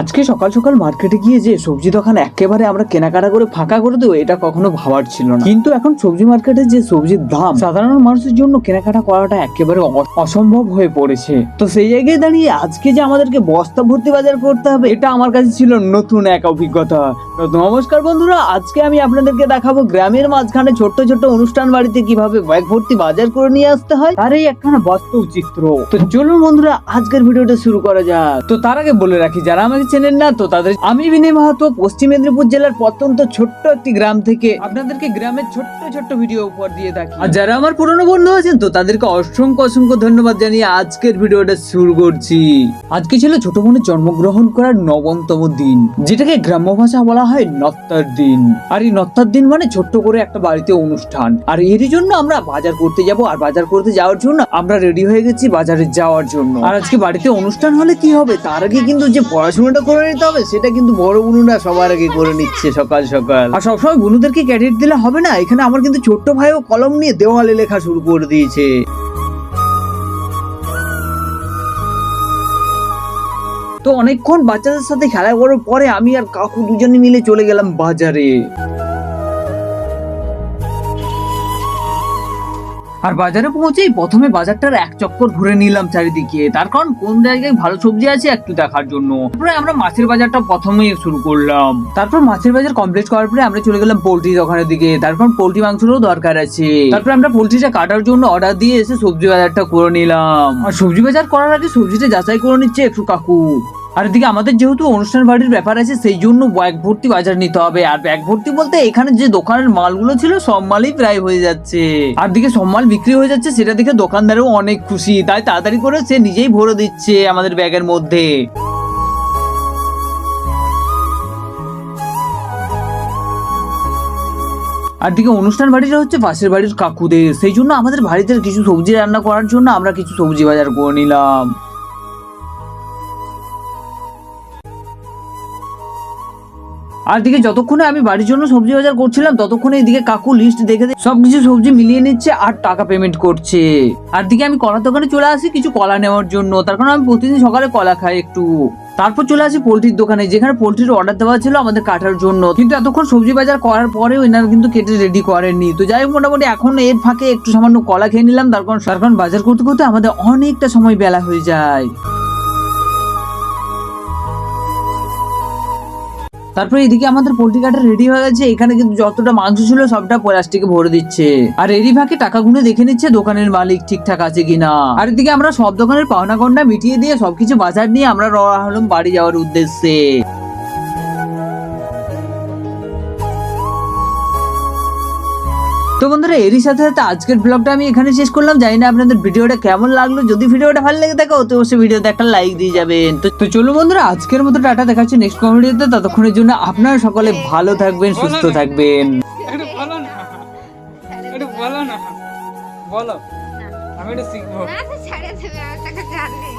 আজকে সকাল সকাল মার্কেটে গিয়ে যে সবজি দোকান একেবারে আমরা কেনাকাটা করে ফাঁকা করে দেবো এটা কখনো ভাবার ছিল না, কিন্তু এখন সবজি মার্কেটে যে সবজির দাম সাধারণ মানুষের জন্য কেনাকাটা করাটা একেবারে অসম্ভব হয়ে পড়েছে। তো সেই জায়গায় দাঁড়িয়ে আজকে যে আমাদেরকে বস্তা ভর্তি বাজার করতে হবে এটা আমার কাছে ছিল নতুন এক অভিজ্ঞতা। তো নমস্কার বন্ধুরা, আজকে আমি আপনাদেরকে দেখাবো গ্রামের মাঝখানে ছোট্ট ছোট্ট অনুষ্ঠান বাড়িতে কিভাবে ব্যাগ ভর্তি বাজার করে নিয়ে আসতে হয়, তার এই একখানা বাস্তব চিত্র। তো চলুন বন্ধুরা আজকের ভিডিওটা শুরু করা যাক। তো তার আগে বলে রাখি, যারা আমাকে চেনেন না তো তাদের, আমি বিনয় মাহাতো পশ্চিম মেদিনীপুর জেলার প্রত্যন্ত ছোট্ট একটি গ্রাম থেকে আপনাদেরকে গ্রামের ছোট্ট ছোট্ট ভিডিও উপহার দিয়ে থাকি। আর যারা আমার পুরনো বন্ধু আছেন তো তাদেরকে অসংখ্য অসংখ্য ধন্যবাদ জানিয়ে আজকের ভিডিওটা শুরু করছি। আজকে ছিল ছোট বোনের জন্মগ্রহণ করার 9তম দিন, যেটাকে গ্রাম্য ভাষা বলা হয় নত্তার দিন। আর এই নত্তার দিন মানে ছোট্ট করে একটা বাড়িতে অনুষ্ঠান, আর এরই জন্য আমরা বাজার করতে যাব। আর বাজার করতে যাওয়ার জন্য আমরা রেডি হয়ে গেছি বাজারে যাওয়ার জন্য। আর আজকে বাড়িতে অনুষ্ঠান হলে কি হবে, তার আগে কিন্তু যে পড়াশোনাটা করে নিতে হবে সেটা কিন্তু বড় বুনুরা সবার আগে করে নিচ্ছে সকাল সকাল। আর সবসময় বুনুদেরকে ক্রেডিট দিলে হবে না, এখানে আমার কিন্তু ছোট্ট ভাইও কলম নিয়ে দেওয়ালে লেখা শুরু করে দিয়েছে। তো অনেকক্ষণ বাচ্চাদের সাথে খেলা করার পরে আমি আর কাকু দুজনে মিলে চলে গেলাম বাজারে। আর বাজারে পৌঁছেই প্রথমে বাজারটার এক চক্কর ঘুরে নিলাম চারিদিকে, তার কারণ কোন জায়গায় ভালো সবজি আছে একটু দেখার জন্য। তারপরে আমরা মাছের বাজারটা প্রথমেই শুরু করলাম। তারপর মাছের বাজার কমপ্লিট করার পরে আমরা চলে গেলাম পোল্ট্রি দোকানের দিকে। তারপর পোল্ট্রি মাংসেরও দরকার আছে। তারপর আমরা পোল্ট্রিটা কাটার জন্য অর্ডার দিয়ে এসে সবজি বাজারটা করে নিলাম। আর সবজি বাজার করার আগে সবজিটা যাচাই করে নিচ্ছে একটু কাকু। আর এদিকে আমাদের যেহেতু অনুষ্ঠান বাড়ির ব্যাপার আছে সেই জন্য ব্যাগ ভর্তি বাজার নিতে হবে। আর ব্যাগ ভর্তি বলতে এখানে যে দোকানের মালগুলো ছিল সব মালই প্রায় হয়ে যাচ্ছে। আর দিকে সব মাল বিক্রি হয়ে যাচ্ছে, সেটা দেখে দোকানদারও অনেক খুশি, তাই তাড়াতাড়ি করে সে নিজেই ভরে দিচ্ছে আমাদের ব্যাগের মধ্যে। আর দিকে অনুষ্ঠান বাড়িটা হচ্ছে পাশের বাড়ির কাকুদের, সেই জন্য আমাদের বাড়িতে কিছু সবজি রান্না করার জন্য আমরা কিছু সবজি বাজার করে নিলাম। আর দিকে যতক্ষণে আমি বাড়ির জন্য সবজি বাজার করছিলাম ততক্ষণে এইদিকে কাকু লিস্ট দেখে সবকিছু সবজি মিলিয়ে নিচ্ছে আর টাকা পেমেন্ট করছে। আর দিকে আমি কলার দোকানে চলে আসি কিছু কলা নেওয়ার জন্য, তার কারণ আমি প্রতিদিন সকালে কলা খাই একটু। তারপর চলে আসি পোল্ট্রির দোকানে, যেখানে পোল্ট্রির অর্ডার দেওয়া ছিল আমাদের কাটার জন্য, কিন্তু এতক্ষণ সবজি বাজার করার পরেও এনারা কিন্তু কেটে রেডি করেননি। তো যাই হোক, মোটামুটি এখন এর ফাঁকে একটু সামান্য কলা খেয়ে নিলাম, তার কারণ বাজার করতে করতে আমাদের অনেকটা সময় বেলা হয়ে যায়। তারপরে এদিকে আমাদের পোল্ট্রি কাটা রেডি হয়ে গেছে, এখানে কিন্তু যতটা মাংস ছিল সবটা প্লাস্টিকে ভরে দিচ্ছে। আর এরই ফাঁকে টাকা গুনে দেখে নিচ্ছে দোকানের মালিক ঠিকঠাক আছে কিনা। আর এদিকে আমরা সব দোকানের পাওনা গন্ডা মিটিয়ে দিয়ে সবকিছু বাজার নিয়ে আমরা রওনা হলাম বাড়ি যাওয়ার উদ্দেশ্যে। তো বন্ধুরা এরই সাথে সাথে আজকের ব্লগটা আমি এখানে শেষ করলাম। জানি না আপনাদের ভিডিওটা কেমন লাগলো, যদি ভিডিওটা ভালো লেগে থাকে অতি অবশ্যই ভিডিওতে একটা লাইক দিয়ে যাবেন। তো চলো বন্ধুরা আজকের মতো টাটা, দেখাচ্ছি নেক্সট ভিডিওতে। ততক্ষণের জন্য আপনারা সকলে ভালো থাকবেন, সুস্থ থাকবেন। একটু বলো না, একটু বলো না, বলো আমি একটু শিখবো। না তো ছেড়ে দেবে, আমি তাকে জানি।